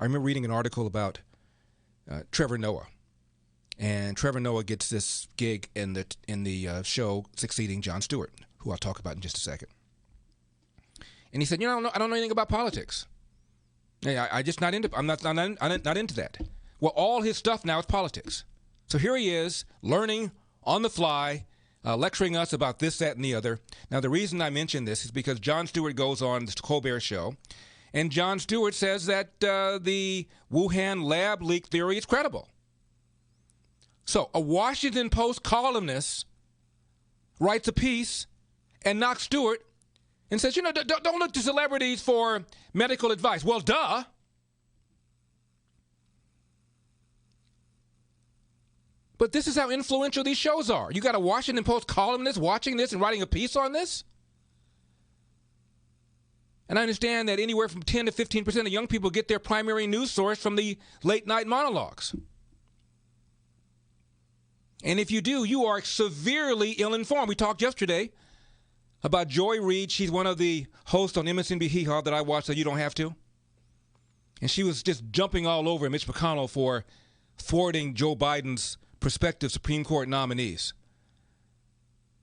remember reading an article about Trevor Noah. And Trevor Noah gets this gig in the show succeeding Jon Stewart, who I'll talk about in just a second. And he said, I don't know anything about politics. I'm not into that. Well, all his stuff now is politics. So here he is, learning on the fly, lecturing us about this, that, and the other. Now, the reason I mention this is because Jon Stewart goes on the Colbert Show, and Jon Stewart says that the Wuhan lab leak theory is credible. So a Washington Post columnist writes a piece and knocks Stewart and says, don't look to celebrities for medical advice. Well, duh. But this is how influential these shows are. You got a Washington Post columnist watching this and writing a piece on this? And I understand that anywhere from 10 to 15% of young people get their primary news source from the late night monologues. And if you do, you are severely ill-informed. We talked yesterday about Joy Reid. She's one of the hosts on MSNBC Hee Haw that I watch, so you don't have to. And she was just jumping all over Mitch McConnell for thwarting Joe Biden's prospective Supreme Court nominees.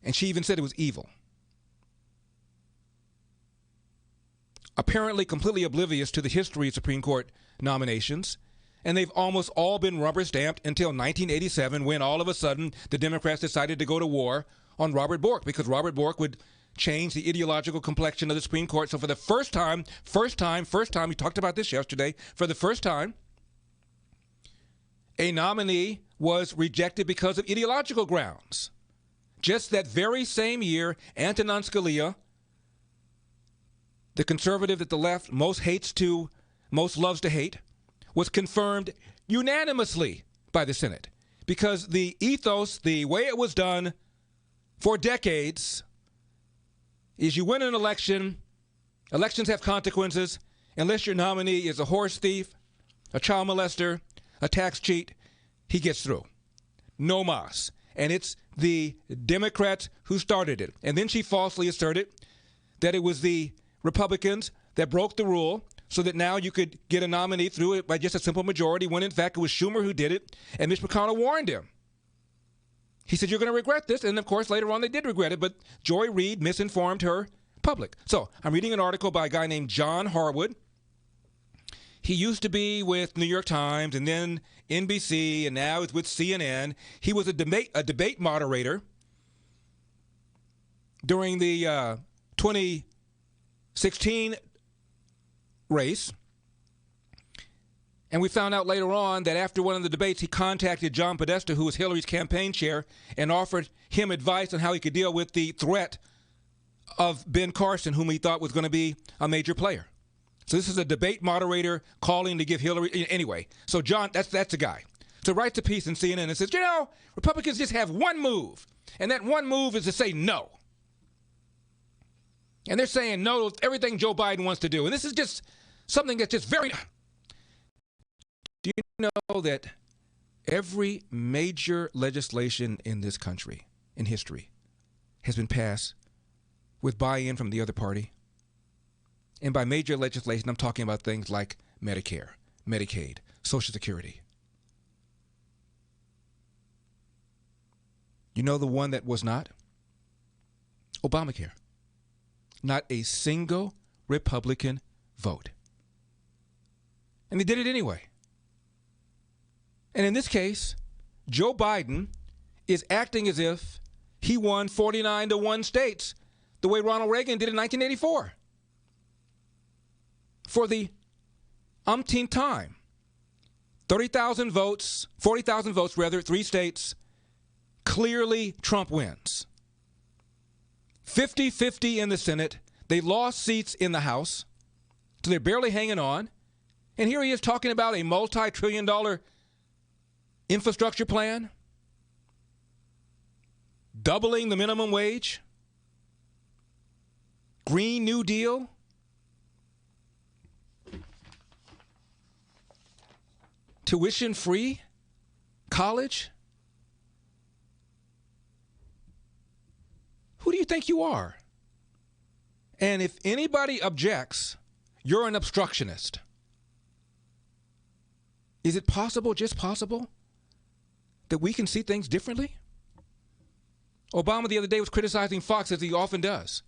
And she even said it was evil. Apparently completely oblivious to the history of Supreme Court nominations. And they've almost all been rubber-stamped until 1987, when all of a sudden the Democrats decided to go to war on Robert Bork, because Robert Bork would change the ideological complexion of the Supreme Court. So for the first time, we talked about this yesterday, for the first time, a nominee was rejected because of ideological grounds. Just that very same year, Antonin Scalia, the conservative that the left most loves to hate, was confirmed unanimously by the Senate, because the ethos, the way it was done for decades, is you win an election, elections have consequences, unless your nominee is a horse thief, a child molester, a tax cheat, he gets through. No mas. And it's the Democrats who started it. And then she falsely asserted that it was the Republicans that broke the rule, so that now you could get a nominee through it by just a simple majority, when in fact it was Schumer who did it, and Mitch McConnell warned him. He said, you're going to regret this, and of course later on they did regret it, but Joy Reid misinformed her public. So I'm reading an article by a guy named John Harwood. He used to be with New York Times and then NBC, and now is with CNN. He was a debate moderator during the 2016 race. And we found out later on that after one of the debates, he contacted John Podesta, who was Hillary's campaign chair, and offered him advice on how he could deal with the threat of Ben Carson, whom he thought was going to be a major player. So this is a debate moderator calling to give Hillary. Anyway, so John, that's a guy. So writes a piece in CNN and says, Republicans just have one move, and that one move is to say no. And they're saying no to everything Joe Biden wants to do. And this is just something that's just very... Do you know that every major legislation in this country, in history, has been passed with buy-in from the other party? And by major legislation, I'm talking about things like Medicare, Medicaid, Social Security. You know the one that was not? Obamacare. Not a single Republican vote. And they did it anyway. And in this case, Joe Biden is acting as if he won 49-1 states the way Ronald Reagan did in 1984. For the umpteenth time. 40,000 votes, 3 states, clearly Trump wins. 50-50 in the Senate. They lost seats in the House, so they're barely hanging on. And here he is talking about a multi-trillion-dollar infrastructure plan, doubling the minimum wage, Green New Deal, tuition-free college. Who do you think you are? And if anybody objects, you're an obstructionist. Is it possible, just possible, that we can see things differently? Obama the other day was criticizing Fox, as he often does.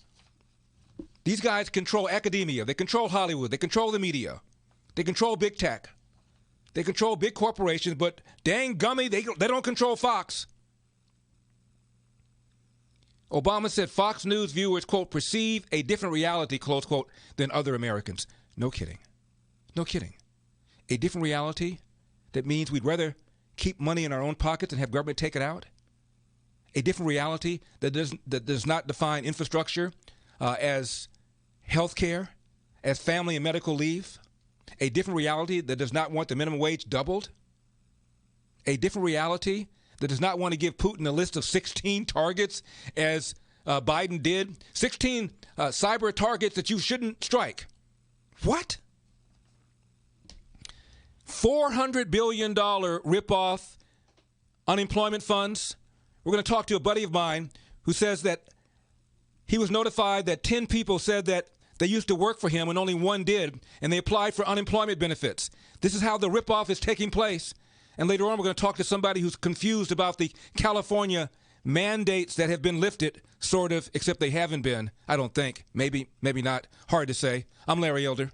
These guys control academia. They control Hollywood. They control the media. They control big tech. They control big corporations, but dang gummy, they don't control Fox. Obama said Fox News viewers, quote, perceive a different reality, close quote, than other Americans. No kidding. No kidding. A different reality that means we'd rather keep money in our own pockets and have government take it out? A different reality that does not define infrastructure as health care, as family and medical leave? A different reality that does not want the minimum wage doubled? A different reality that does not want to give Putin a list of 16 targets, as Biden did? 16 cyber targets that you shouldn't strike. What? $400 billion ripoff unemployment funds. We're going to talk to a buddy of mine who says that he was notified that 10 people said that they used to work for him and only one did, and they applied for unemployment benefits. This is how the ripoff is taking place. And later on, we're going to talk to somebody who's confused about the California mandates that have been lifted, sort of, except they haven't been, I don't think. Maybe not. Hard to say. I'm Larry Elder.